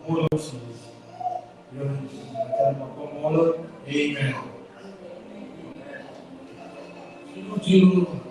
mulut. Yung macam apa mulut, amen. Cilu-cilu.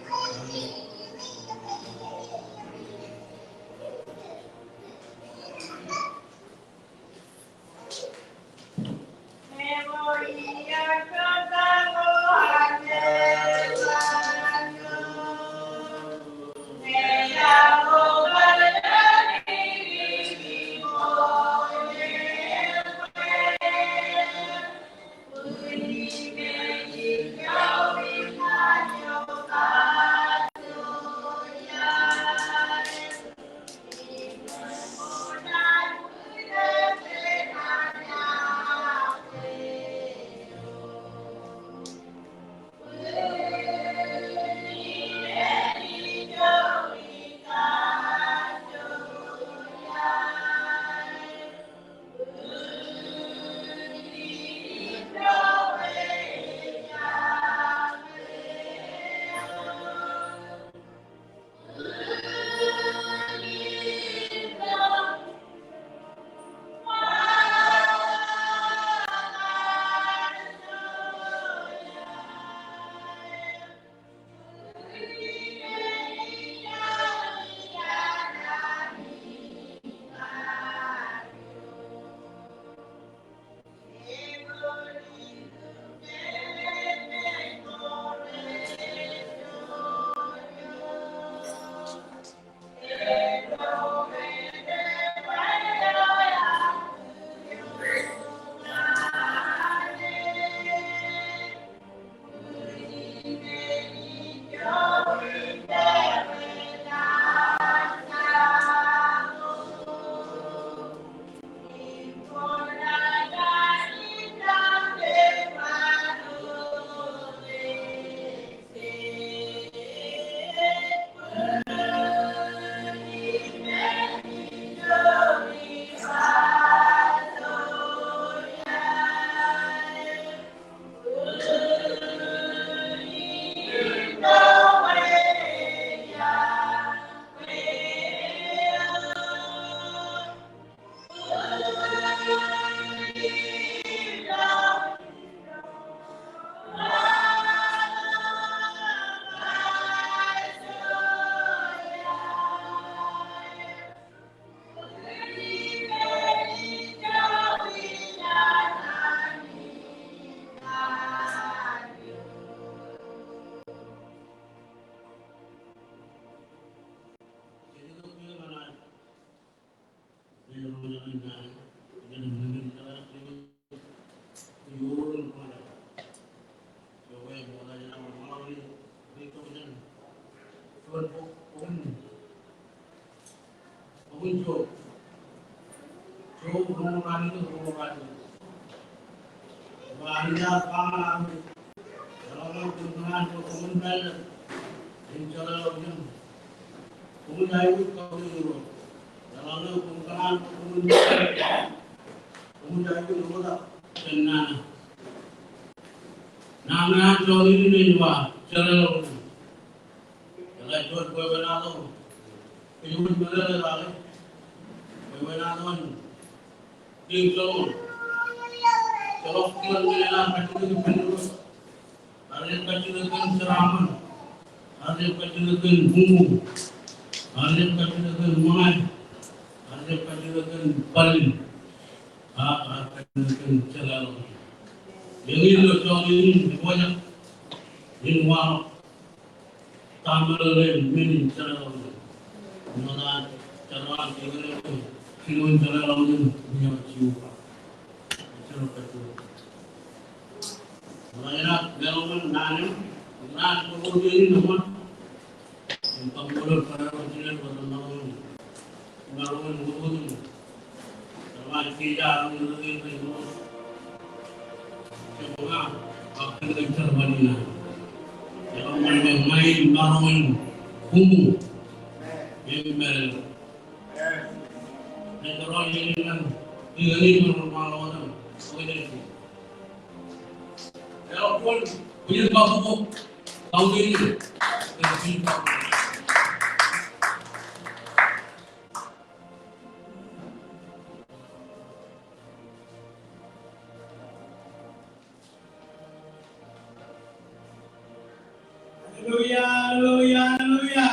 Haleluya, haleluya, haleluya.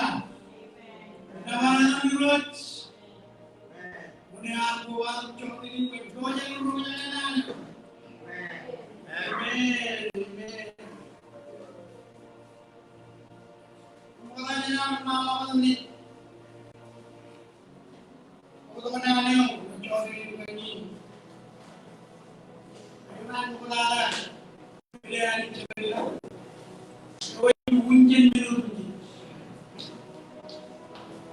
Nama Lord. Mune aku ang cok ini berdoa Amen. Amen. Amen. Makanya nama ini. Aku teman yang cok ini lagi. Amen. Mulai. Pilihan cerita. Kau unjen dulu.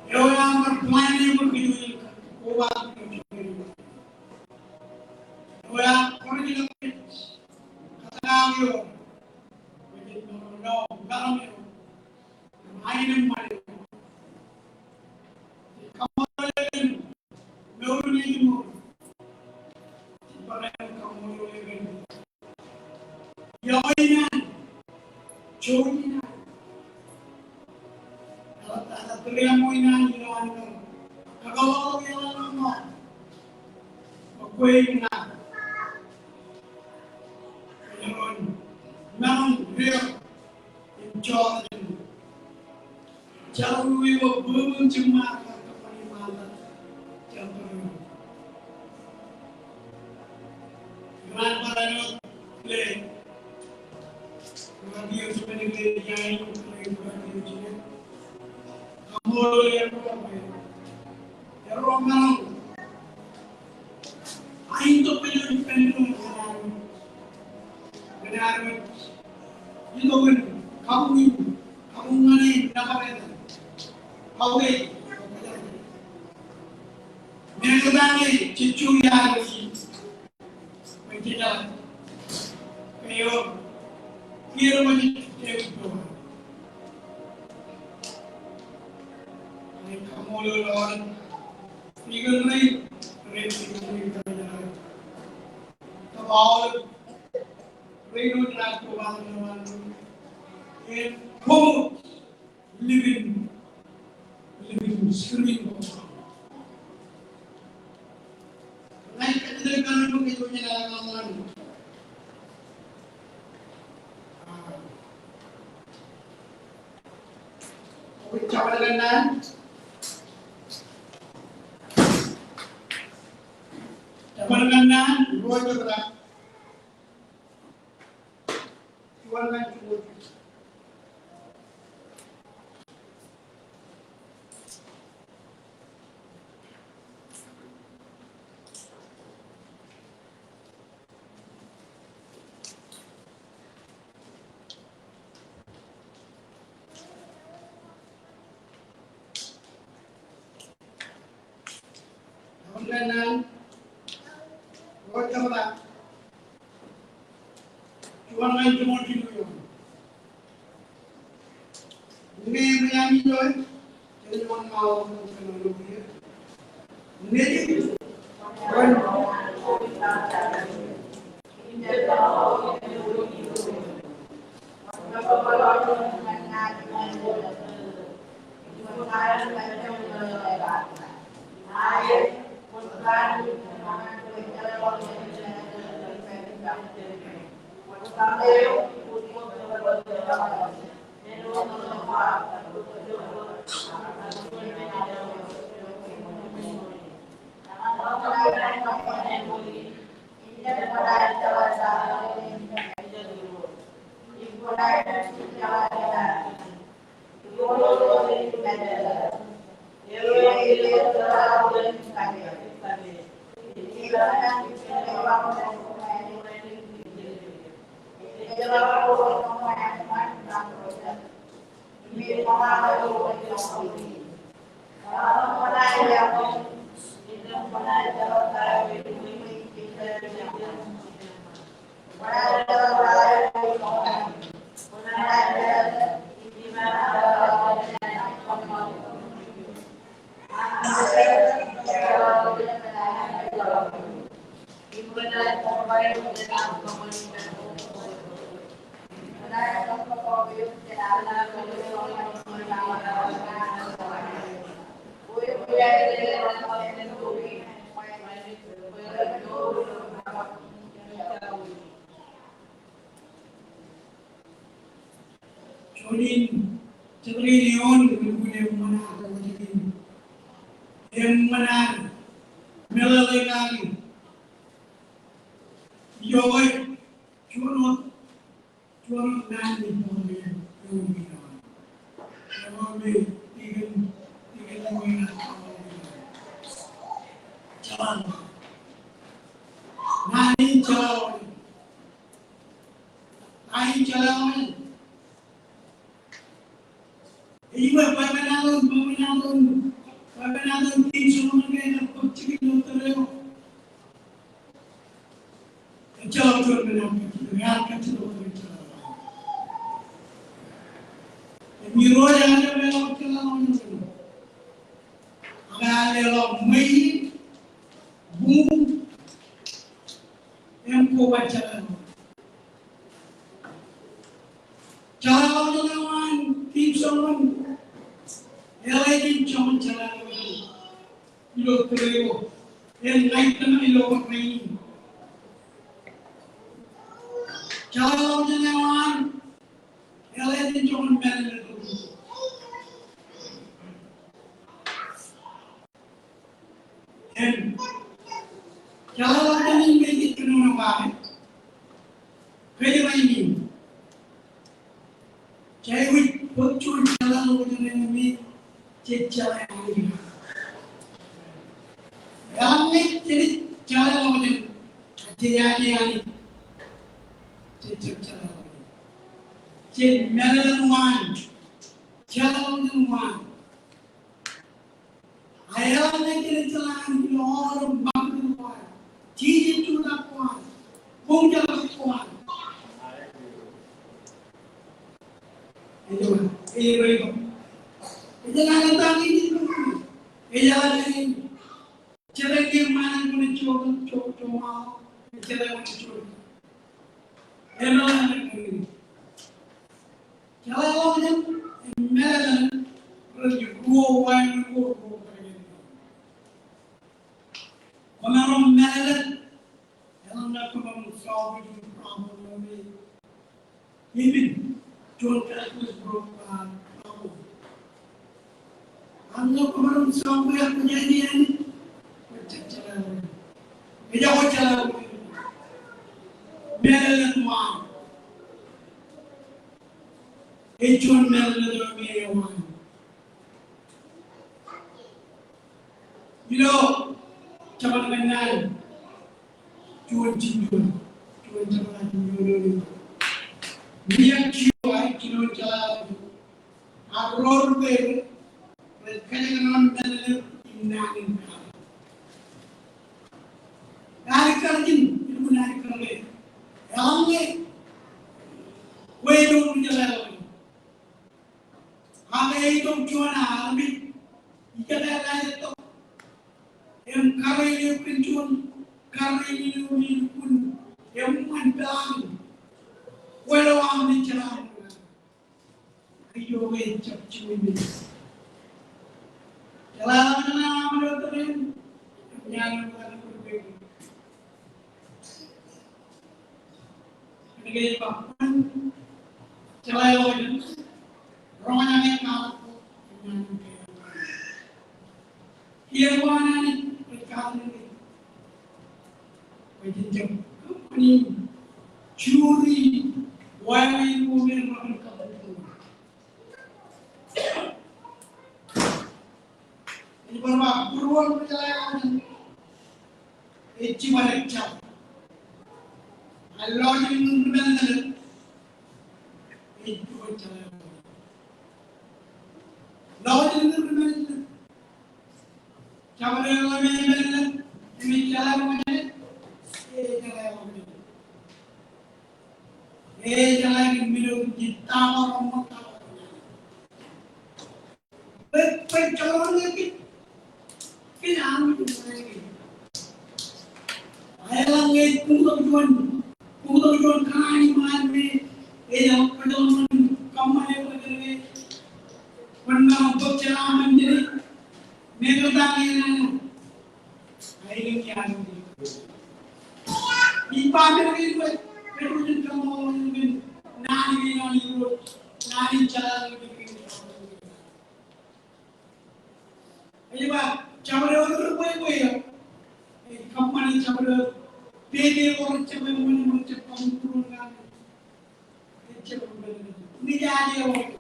Kau yang bermain yang berbeda. Kau yang pergi lagi. Katakan yo. No, kalam yo. Mainin mari. Kamu Lord ni mo. Ibarat kamu lagi. Yawinan. Joinan. At tuloy mo ina ginawa mo. Kagawa ko yung mo. Magkuhin na. Ngayon, nang real enjoy. Jauh ibu belum cuma kata panimalan. Jauh. Gran parano le. Radio sebenarnya dia itu radio juga. Kamu yang apa? Ya Roman. Ain to penyulit penyulit benar. Itu kan kamu mana dapat itu? Kau ini. Mengenai cucu yang menjadi kayu kira menjadi itu. Kamu lawan figure ni, figure kerja. Awal figure nak tuan tuan. In home living screen. Naik kerja kalau kita punya dalam Ucapan dengan dua juga Tuhan kan cukup dengan dua juga Tuhan kan cuma dulu ini yang joy jadi orang mau teknologi ini Jonin Chakrion Gune Mana Kawajin Manan Melalegan Yoy Chunot Nani Momi Yomi even Jalan Nani Jalan Nani Jalan Iba pemenangan tim semua yang pecik itu terlalu jauh termenang dengan kecil terlalu. Miro yang ada dalam kelaman itu, ada dalam Mei, Boom, yang kau baca. Jalan jalan tim semua. Elaine John Jalan Ilo Tereo, Enlighten Ilo Rain. Jalan Jalan Elaine John Bell. And Jalan Jalan Megit Kununabai, Kaylaini. Jaiwit Pochun Jalan Jalan Jalan ini, dalam ni jadi jalan macam jadi jalan, jadi melaluan jalan, ayam ni jadi jalan orang bangku kuat, ciri tu tak kuat, punggung kuat, itu. Jangan tanya ini, jangan ini. Cara dia mana pun cuma, cara mana cuma. Emang ini. Cara orang ni, mana pergi gua wang. Orang mana, yang nak kau solve problem ni. Ini, contoh problem. Anda kemarin sampai kejadian jalan, jauh jalan, melaluan wan, ejun melaluan wan. Bilo, cabar kenal, cuan jalan dulu. Dia kilo jalan, akror ber. Kadang-kadang dalam inanin dari kerjin itu dari kerja yang ni wedung jalan kami itu cuma alami jika ada itu yang kami itu pencun kami itu pun yang mandang walau kami jalan ayo wejak cuci jalan menurut yang berbeda. Ini bahkan jalan orang yang kau yang mana ni perkara ni berjenjang ni curi wayang mobil makan kau. Berapa beruang perjalanan itu balik jauh. Allah yang benar itu perjalanan. Allah yang benar. Jauh Allah yang benar. Ini jalan mana? Jalan yang minum kita orang tahu. Perjalanan lagi. Ayam ni punggung kani mana? Ayam pedang kamai berada. Warna bercerah menjadi megadan. Ayam kian. Ipa berada. Pedang kamu nani nani. nani cara lebih ini pak cara orang boleh ya company cara pede orang cara mana macam pembunuhan ini jadi orang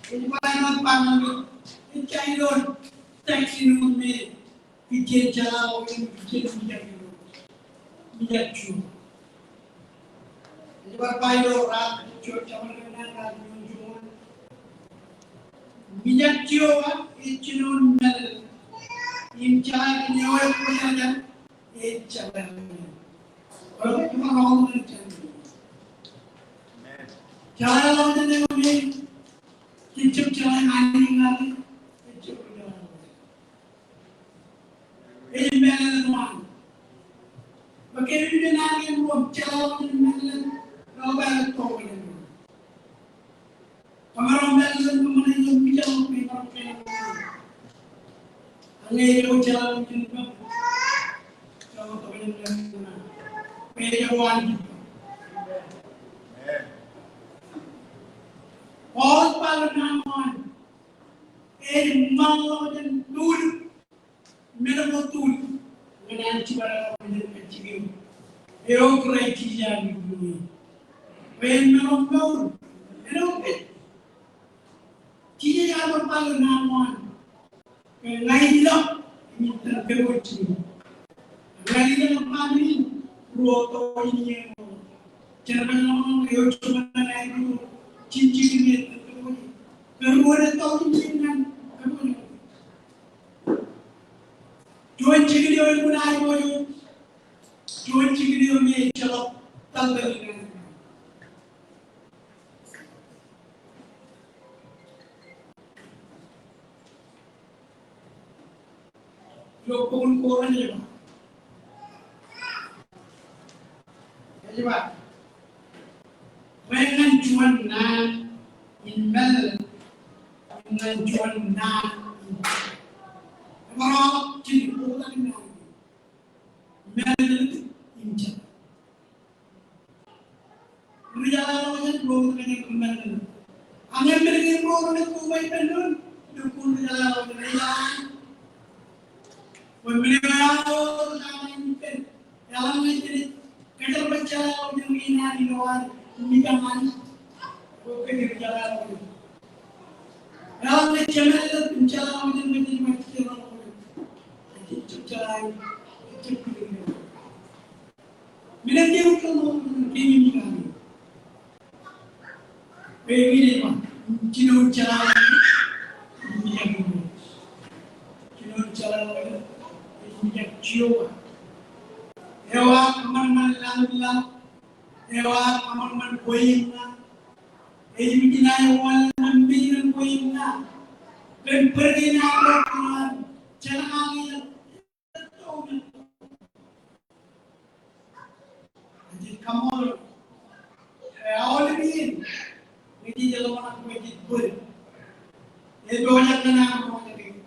ini mana panggil ini cairun taxi number pijat jalan orang pijat bijak cu ini berpayo rat cu caman kena rat junjungan bijak cu itu nun mel incar nyawa punya jalan kalau cuma orang mencari jalan orang ini kicap jalan anjing kicap jalan ini mel Bagaimana dengan yang buat jalan melan rawat tol ini? Pengaruh melan kemudian yang bicara pengaruh angin yang jalan juga. Kalau tol ini melan, pengaruhan. All parlemen, malu dan tul, mereka tul. Dengan cara menjadi eu creio que já me fui. Vem meu amor, eu que tinha já para na mão. Laila, me tranquilo aqui. Laila para mim, roto ini. Cara não eu cuma lagi cincin ini terus. Kemudian tahu cincin kemudian. Join chigri और बुनाई बोलो, join chigri और में चलो तंत्र लेना। लोग कौन कौन है ये बात, when jual na in mel, when jual na, kalau ciri bola ni mel inca, berjalan aja belum kena mel, angin beri belum kena kubai penun, dukun berjalan berjalan, berjalan jalan pen, jalan ni kadar berjalan yang ini di luar, ini jangan, oke berjalan. Jalan ni jalan berjalan yang macam jalan Bila dia kalau ini kami, begini pak, cino jalan ini cino jalan ini cium, ewa kamar lalu ewa kamar koyina, ini kita ewa ambil koyina, pergi nak jalan Come on, all of you. Ini jalan mana kau ikut pun. Itu banyak kenal kau jadi.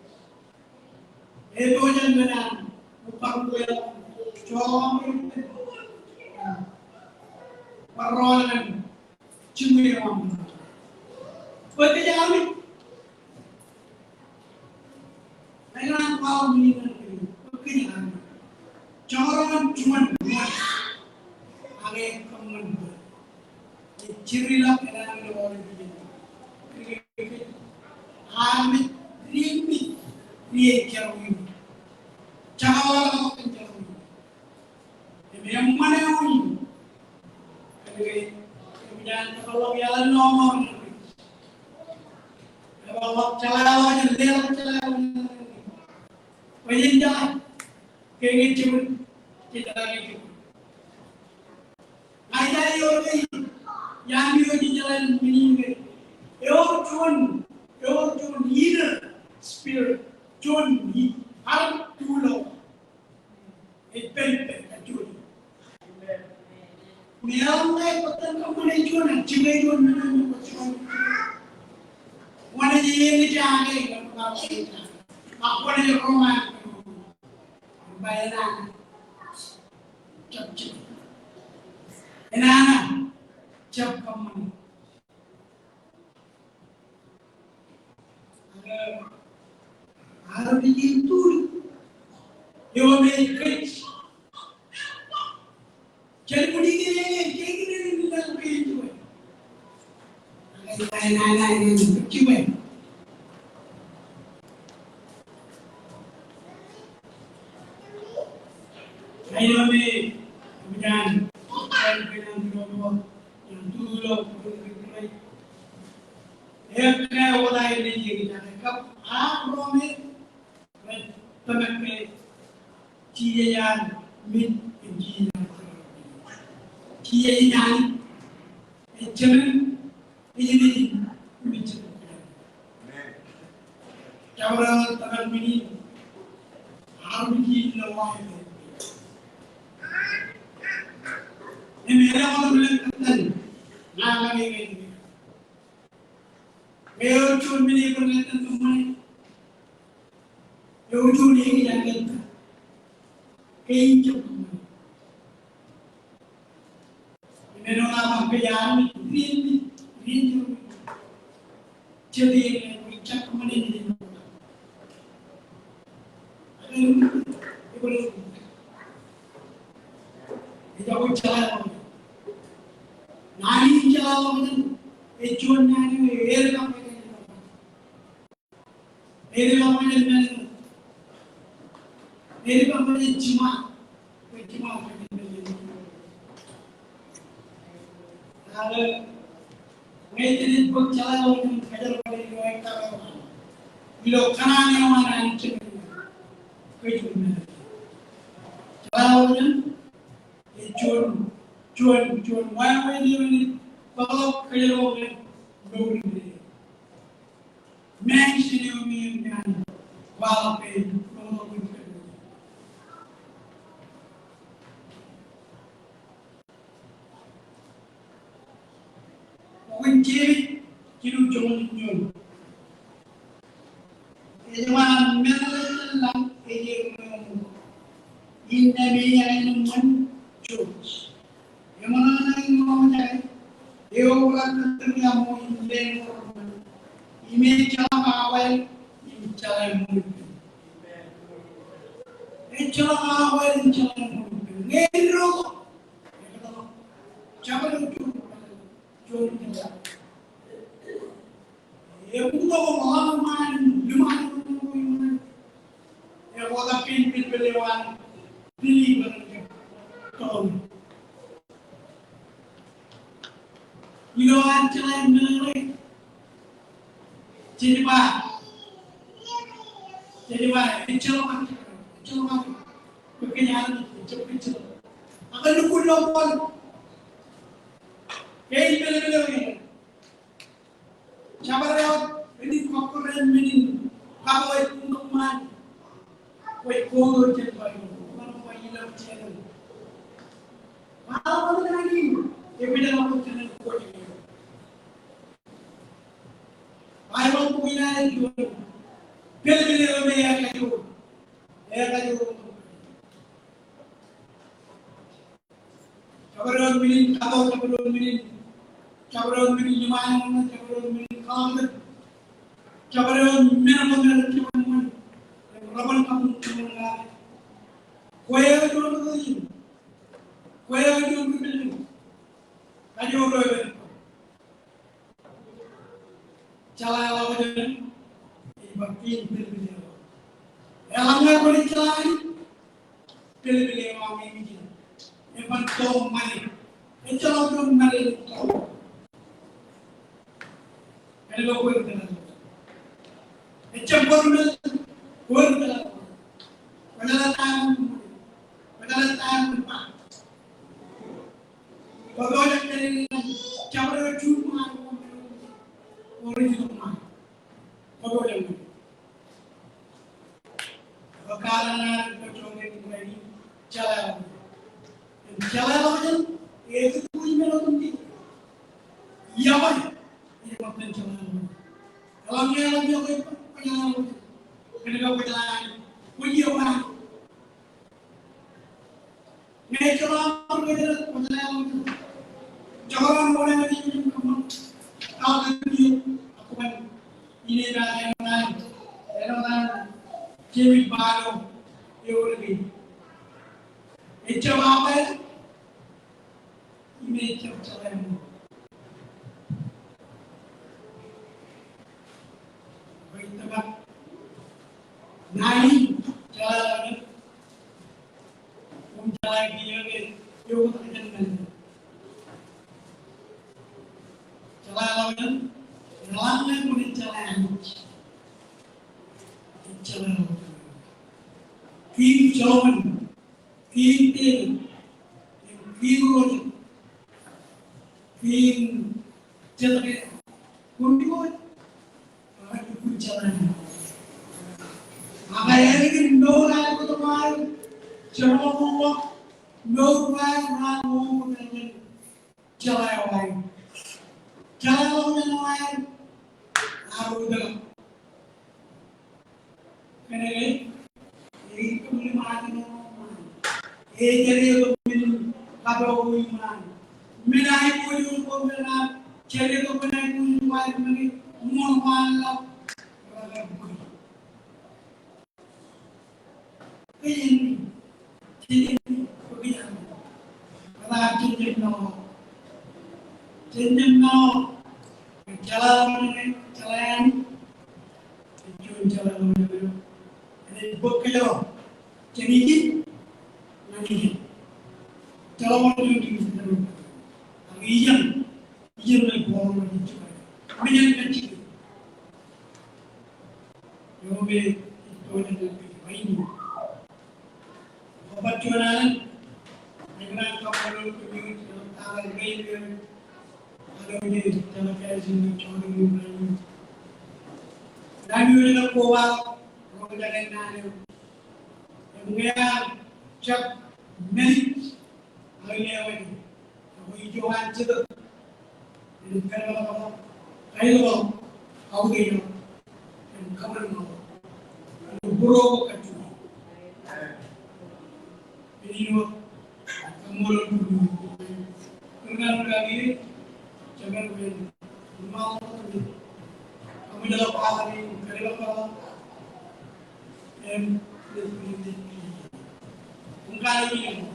Itu banyak kenal. Upah kau yang cuma parolan cuma orang. Betul jadi. Jangan kau ni nanti. Betul jadi. Jangan cuma Agak kemen, cirilah kenangan orang itu. Amit, rimit, dia jauh ini. Cakap orang jauh ini. Yang mana ini? Kemudian kalau jalan nomor, kalau jalan lewat jalan, pengen jalan, kayak gitu, kita lagi. Ada yang di jalan ini, your John, inner spirit, John, harap dulu, itu John. Mereka patut kamu John, cuma John mana jadi jaga, apa ni roman, bayaran. Chap. Enana chap kaman. Harus dihitung. Yo make jadi begini ini dalam kehidupan. Lain ini cuba. Ayo me kemudian dulu yang dulu mulai. Ekor orang ini kita kap me teman cian min cian cian Jangan ini bicara. Jawab tangan ini harus dilawan. Ini orang bilang kan, nama ini. Kalau cuma ini berkaitan dengan, kalau cuma ini yang kita, keinjau. Ini orang apa yang ini jadi bicara mana ini? Ini boleh. Kita bicara. Nani bicara. Ecuan nani erga mana? Erga mana? Erga mana cuma? Cuma mana? Kalau Medin berjalan dengan kajar balik lagi kalau bila kanan yang mana yang cekik kejutnya jalan cuan mana ini kalau kajar balik dulu ni mensi ni umi yang walau pun kalau pun Kunci kiru jangan nyul. Ejman menelan ejman ini biar muncul. Yang mana yang mau jadi, orang terlihat ini ini cara awal, ini cara muncul. Ini cara awal, ini cara muncul. Ngeru, siapa itu? Ya bukan pengalaman, lumayan. Ya walau pinpin belewan, pilih berapa. Iluan celai menelai. Jadi celok. Pekerjaan celok. Akan dukul lopon. Kaya bela-bela Sabar lewat ini kokoran minin kalau itu untuk man kue kodo cepat kalau kue hilang channel malah mana lagi ya beda lapor channel kue ayo punya itu bela-bela ya kayu sabar minin atau sabar minin Cabaran mini jumaan, cabaran mini kalah, cabaran merah merah cuman, rawan kamu cuman lah. Kaya jual beli, kayu beli. Jalan lawan, ibatin beli. Elangnya boleh jalan, beli orang ini. Empat tahun mari, jalan tahun mari. Hello, kau itu. Ecam korun, kau itu. Padahal tahan, pak. Kalau yang dari campur cuma, orang itu mah. Kalau yang itu. Karena perjuangan ini jalan aja, itu pun melotong di. Iya pak. Bukan jalan. Kalau dia lagi penjalan, kenapa berjalan? Puji orang. coba berbeda dengan jangan boleh lagi kamu tahu lagi aku kan ini dah yang lain jadi baru itu lebih coba apa ini coba yang baik tak naik jalan jalan dia ke yo terjadi jalan jalan pun jalan King John King David King Roger King jalan kunjung aku jalan makanya ini Nora itu teman Jeroboam Nora mau dengan jalan lain jalan lain harus dalam karena ini kemuliaan orang jadi itu kalau iman minai pun pemenang jadi itu minai pun ini mohonlah ini jadi begini kalau jenno jalan jalan ini bukilo jadi nanti jalan ini iyan lagi bohong lagi minyak kecil yobe itu ada ini obat jualan negara kapal itu tawar gaya ada ini jalan kayak sini cuma ini dan juga kuat orang jalan nane yang cak merit hari ini aku hijauan cedek ini kalau kayu kau ini yang kamar mau buruk kacau ini kamu dulu dengan lagi jangan mau kamu jalan hari kalau em kung ini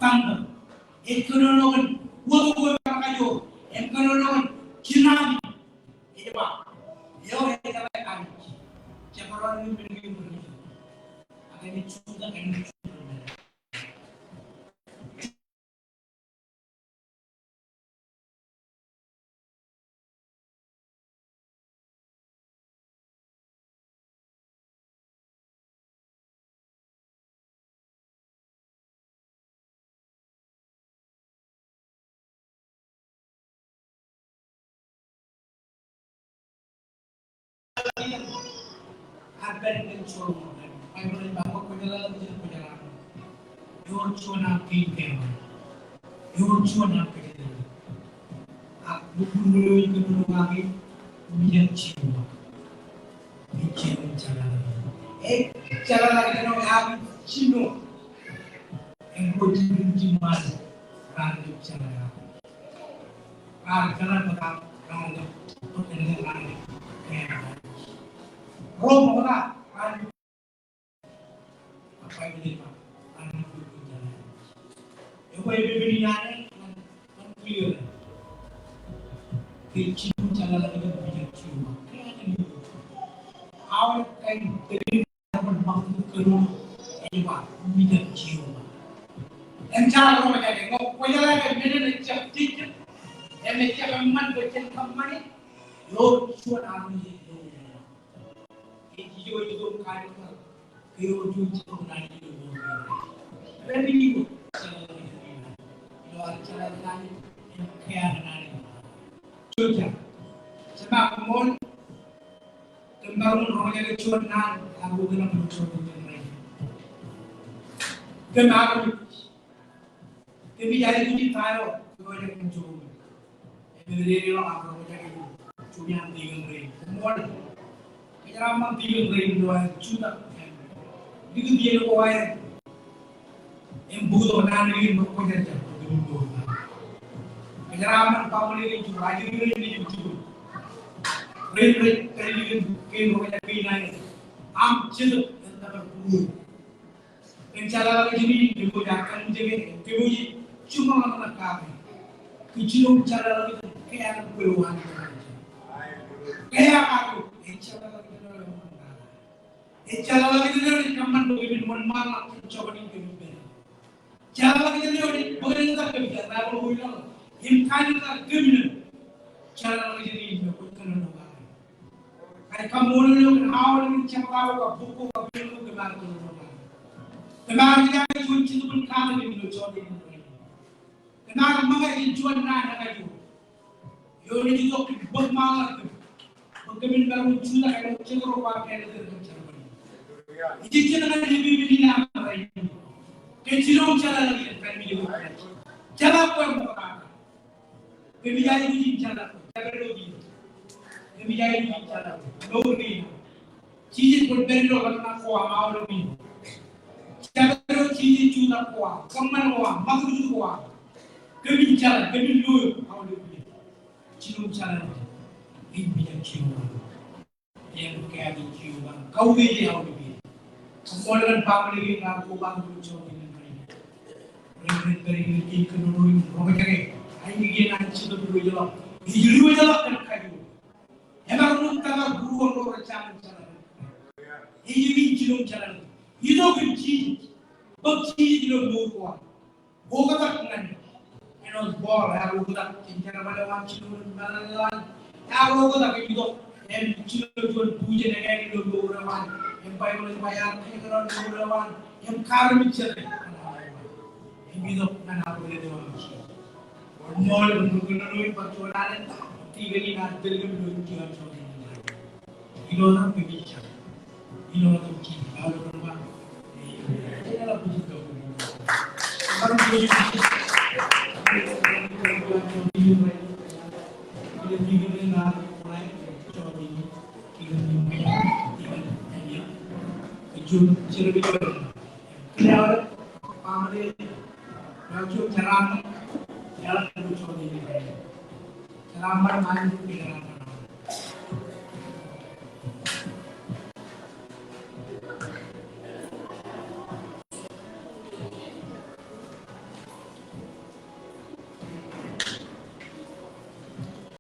tangga ekonomi wo kayo ekonomi kinami eba yo eta kan cakaran ni begini ada ni sudah ini akan mencuri, ayam bangkok penjalan penjalan, yor cuna pinter, yor cuna pinter, aku dulu itu dulu kami minyak cium, cium jalan, jalan lagi dengan kami cium, engkau ciuman, randu jalan, jalan betul, randu, penjalan randu, Romo lah, apa ini pak? Anu berjalan. Apa yang berbeda kan clear. Kecil jalan lagi kan bijak cuma. Awal kain dari berbangun kerana ini pak bijak cuma. Encar Romo jadi ngok penjalan kan beda necap cicit. Necap memang berjalan kemana? Lo suan anu itu. Itu kan kau cuci mengenai itu. Tapi itu luar cara lain yang kaya mengenai cuci. Sebab kemun tembamun orangnya kecuali aku kena bercuci mengenai. Kenapa? Tapi jadi cuci tayo kau yang mencuci. Jadi orang aku jadi cuci yang tinggal beri. Kemun Ramang tiga beri dua juta. Itu dia lo kaya. Embudo nani berkojar jam. Ramang pamuli ini juga. Aja ini juga. Beri kali ini berkojar pinai. Am cedek tentang berburu. Pencala lagi ini dimudakan jadi kemudian cuma nak kami. Kecilum cara lagi kayak peluang. Kayak aku. Cara lagi tu dia kaman bagi min mana coba ni kebiri. Cara lagi tu dia bagi kita kebiri. Nak boleh bilang, imkan kita kebiri. Cara lagi ni dia bukan orang. Kalau kamu ni awal ni cakap apa buku apa film tu kemana tu orang. Kemana kita jual cinta pun kau ni jual jual ni. Kemana mana kita jual nak jual. Yo ni tu bermalas. Kebiri kalau jual kalau cakap apa kena tu. Jadi jangan lebih begini apa ini. Kecilom cara lagi kan video. Cara apa yang berapa? Kebiayaan ini cara. Cara lagi. Kebiayaan ini cara. Lori. Cincin pun beri lo karena kuah mau lebih. Cara cincin cuna kuah. Keman kuah. Maksud kuah. Kebicara. Kebilu mau lebih. Cilom cara. Ini yang ciuman. Yang kayak ciuman. Kau beli yang lebih. Kemudian pamili aku bangun coba ini. Mereka dari ini kenuri mereka ni. Ini dia nak cerita dulu jawab. Ini dulu jawab kan kayu. Emang orang tak guru orang macam mana? Ini cilom jalan. Itu kunci. Kunci cilom dua. Gua kata kan. Enos ball, aku kata cinta pada orang cilom mana lawan. Aku kata gitu. Cilom jual puja dengan cilom dua orang. Yang baik oleh bayar, yang kerana mulawan, yang karmi cerita. Yang hidup dan apa yang dia mahu. Mall menunggu perjualan, tiga ini nak beli menunggu jualan jualan. Ilo nak berbicara, ilo nak berbicara. Kalau berubah, ini adalah puji Tuhan. Kalau puji Tuhan, Jum cerita kelihatan pamali baju ceram jalan lucu ini ceram main